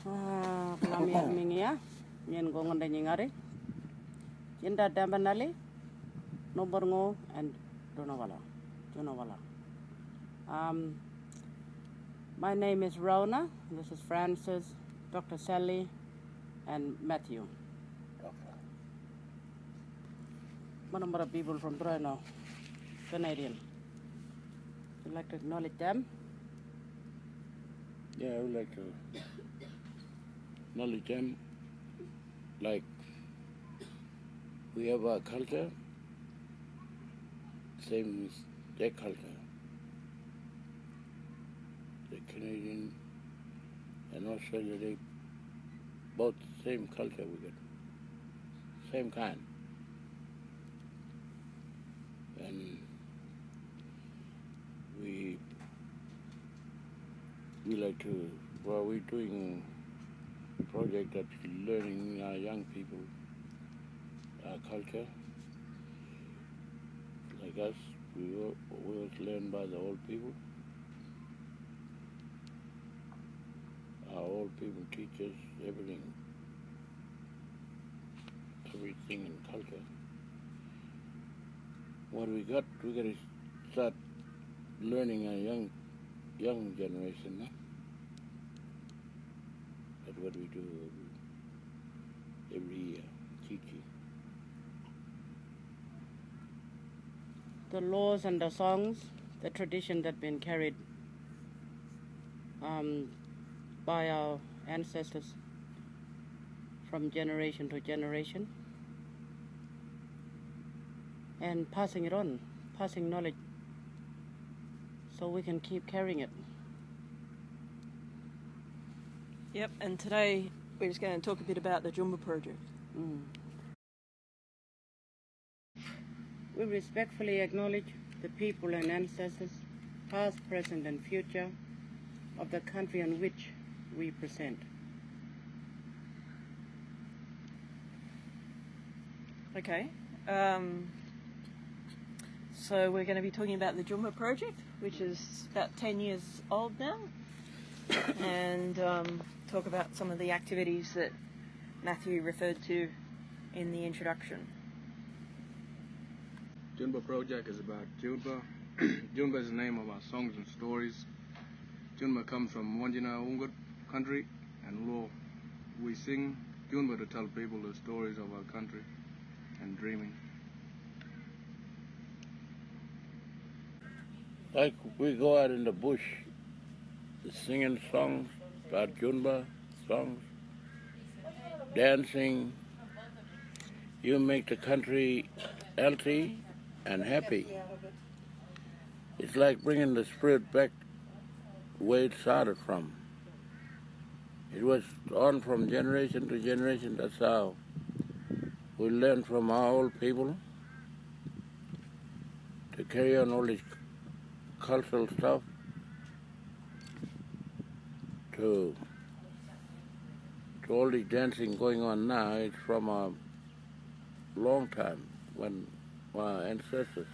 Lamia mingia, Ngari Ngari, Jinda Dambanali, Noborngo, and Donawala. My name is Rona. This is Francis, Dr. Sally, and Matthew. One number of people from Toronto, Canadian. Would you like to acknowledge them? Yeah, I would like to acknowledge them. Like, we have our culture, same as their culture. The Canadian and Australia, they both same culture we got, same kind. And we like to, well, we're doing a project that's learning our young people our culture. Like us, we always learn by the old people. Our old people teach us everything in culture. What we got to start learning our young generation. Huh? That's what we do every year, teaching. The laws and the songs, the tradition that been carried by our ancestors from generation to generation, and passing it on, passing knowledge, so we can keep carrying it. Yep, and today we're just going to talk a bit about the Junba Project. We respectfully acknowledge the people and ancestors, past, present and future, of the country on which we present. Okay, so we're going to be talking about the Junba Project, which is about 10 years old now, and talk about some of the activities that Matthew referred to in the introduction. Junba Project is about Junba. Junba is the name of our songs and stories. Junba comes from Mowanjum country, and law. We sing Junba to tell people the stories of our country and dreaming. Like we go out in the bush singing songs about Junba songs, dancing. You make the country healthy and happy. It's like bringing the spirit back where it started from. It was on from generation to generation. That's how we learn from our old people to carry on all this cultural stuff to all the dancing going on now. It's from a long time when our ancestors,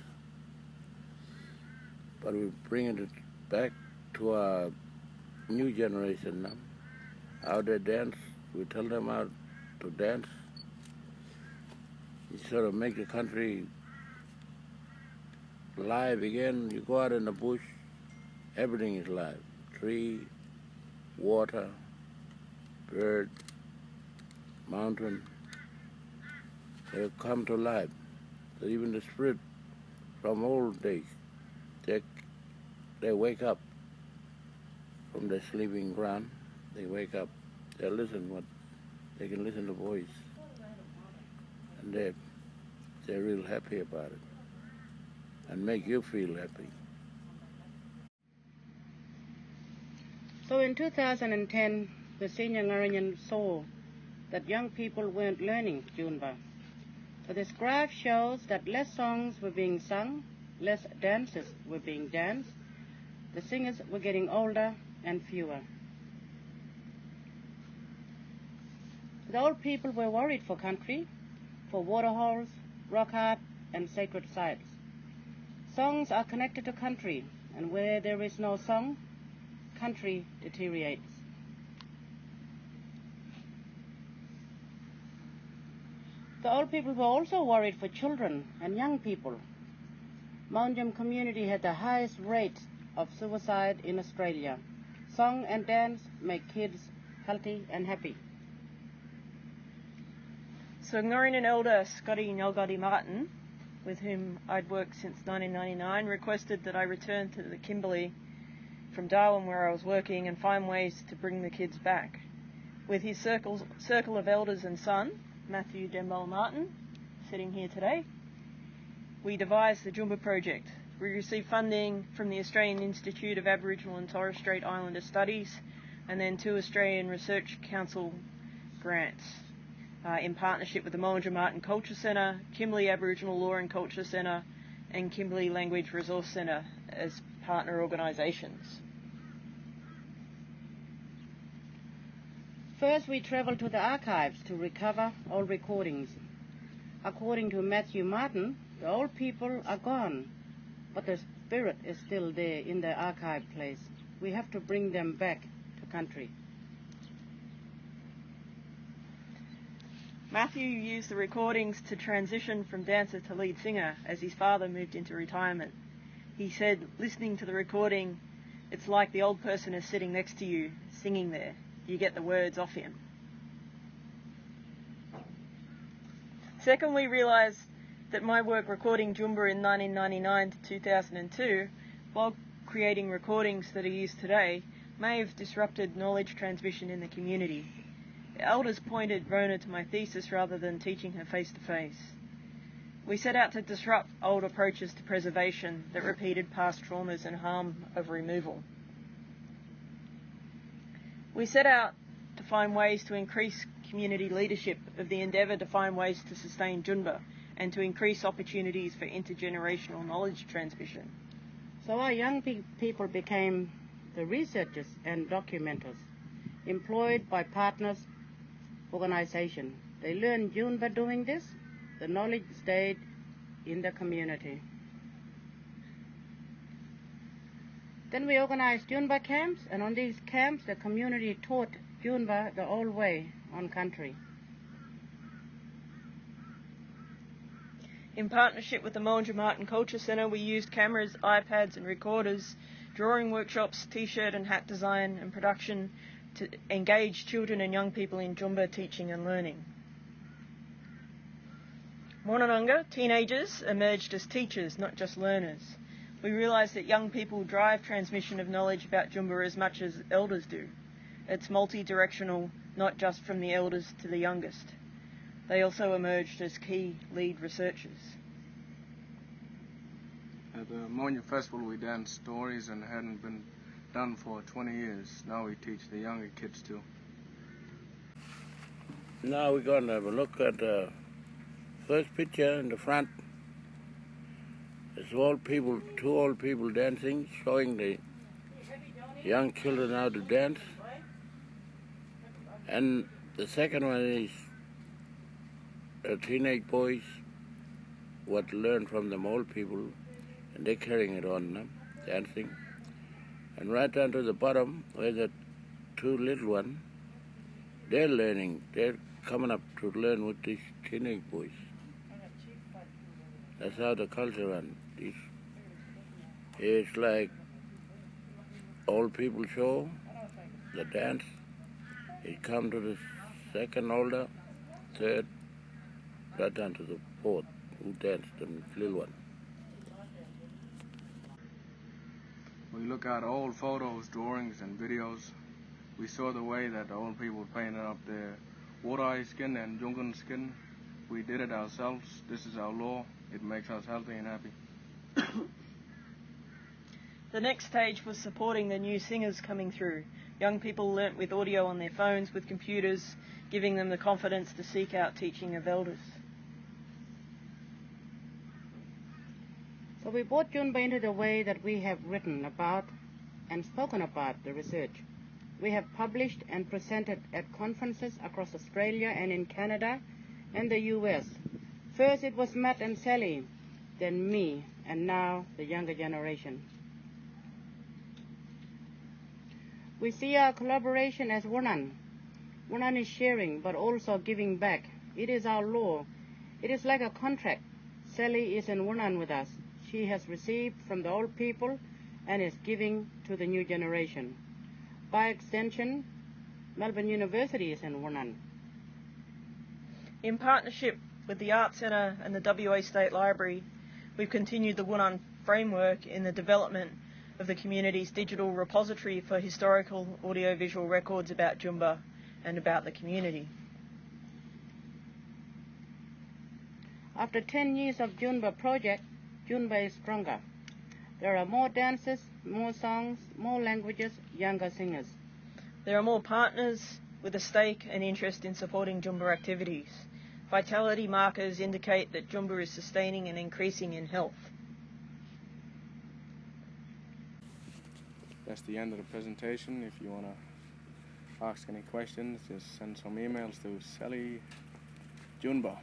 but we're bringing it back to our new generation now. How they dance, we tell them how to dance. You sort of make the country live again. You go out in the bush, everything is live. Tree, water, bird, mountain, they come to life. So even the spirit from old days, they wake up from their sleeping ground. They wake up, they can listen to voice, and they're real happy about it, and make you feel happy. So in 2010, the senior Ngarinyin saw that young people weren't learning Junba. So this graph shows that less songs were being sung, less dances were being danced, the singers were getting older and fewer. The old people were worried for country, for waterholes, rock art and sacred sites. Songs are connected to country, and where there is no song, country deteriorates. The old people were also worried for children and young people. Mowanjum community had the highest rate of suicide in Australia. Song and dance make kids healthy and happy. So Ngarinyin elder Scotty Nyalgadi Martin, with whom I'd worked since 1999, requested that I return to the Kimberley from Darwin where I was working and find ways to bring the kids back. With his circle of elders and son, Matthew Dembell Martin, sitting here today, we devised the Junba Project. We received funding from the Australian Institute of Aboriginal and Torres Strait Islander Studies and then 2 Australian Research Council grants in partnership with the Mowanjum Art and Culture Centre, Kimberley Aboriginal Law and Culture Centre and Kimberley Language Resource Centre as partner organisations. First, we travelled to the archives to recover old recordings. According to Matthew Martin, the old people are gone, but the spirit is still there in the archive place. We have to bring them back to country. Matthew used the recordings to transition from dancer to lead singer as his father moved into retirement. He said, listening to the recording, it's like the old person is sitting next to you, singing there. You get the words off him. Second, we realised that my work recording Junba in 1999 to 2002, while creating recordings that are used today, may have disrupted knowledge transmission in the community. The elders pointed Rona to my thesis rather than teaching her face-to-face. We set out to disrupt old approaches to preservation that repeated past traumas and harm of removal. We set out to find ways to increase community leadership of the endeavour to find ways to sustain Junba and to increase opportunities for intergenerational knowledge transmission. So our young people became the researchers and documenters employed by partners organisation. They learned Junba doing this. The knowledge stayed in the community. Then we organised Junba camps, and on these camps the community taught Junba the old way on country. In partnership with the Mowanjum Art and Culture Centre, we used cameras, iPads and recorders, drawing workshops, t-shirt and hat design and production to engage children and young people in Junba teaching and learning. Mowanjum teenagers emerged as teachers, not just learners. We realised that young people drive transmission of knowledge about Junba as much as elders do. It's multi-directional, not just from the elders to the youngest. They also emerged as key lead researchers. At the Mowanjum Festival we danced stories and hadn't been done for 20 years. Now we teach the younger kids too. Now we're going to have a look at the first picture in the front. It's two old people dancing, showing the young children how to dance. And the second one is teenage boys, what learn from them old people, and they're carrying it on them, dancing. And right down to the bottom, where the 2 little ones, they're learning, they're coming up to learn with these teenage boys. That's how the culture runs. It's like old people show, the dance. It comes to the second older, third, right down to the 4th, who danced, the little one. We look at old photos, drawings and videos. We saw the way that the old people painted up their water skin and Jungan skin. We did it ourselves. This is our law. It makes us healthy and happy. The next stage was supporting the new singers coming through. Young people learnt with audio on their phones, with computers, giving them the confidence to seek out teaching of elders. So we brought Junba into the way that we have written about and spoken about the research. We have published and presented at conferences across Australia and in Canada and the US. First it was Matt and Sally, then me, and now the younger generation. We see our collaboration as Winun. Winun is sharing but also giving back. It is our law, It is like a contract. Sally is in Winun with us. She has received from the old people and is giving to the new generation. By extension, Melbourne University is in Winun. In partnership with the Art Centre and the WA State Library, we've continued the Winun framework in the development of the community's digital repository for historical audiovisual records about Junba and about the community. After 10 years of Junba Project, Junba is stronger. There are more dances, more songs, more languages, younger singers. There are more partners with a stake and interest in supporting Junba activities. Vitality markers indicate that Junba is sustaining and increasing in health. That's the end of the presentation. If you want to ask any questions, just send some emails to Sally Junba.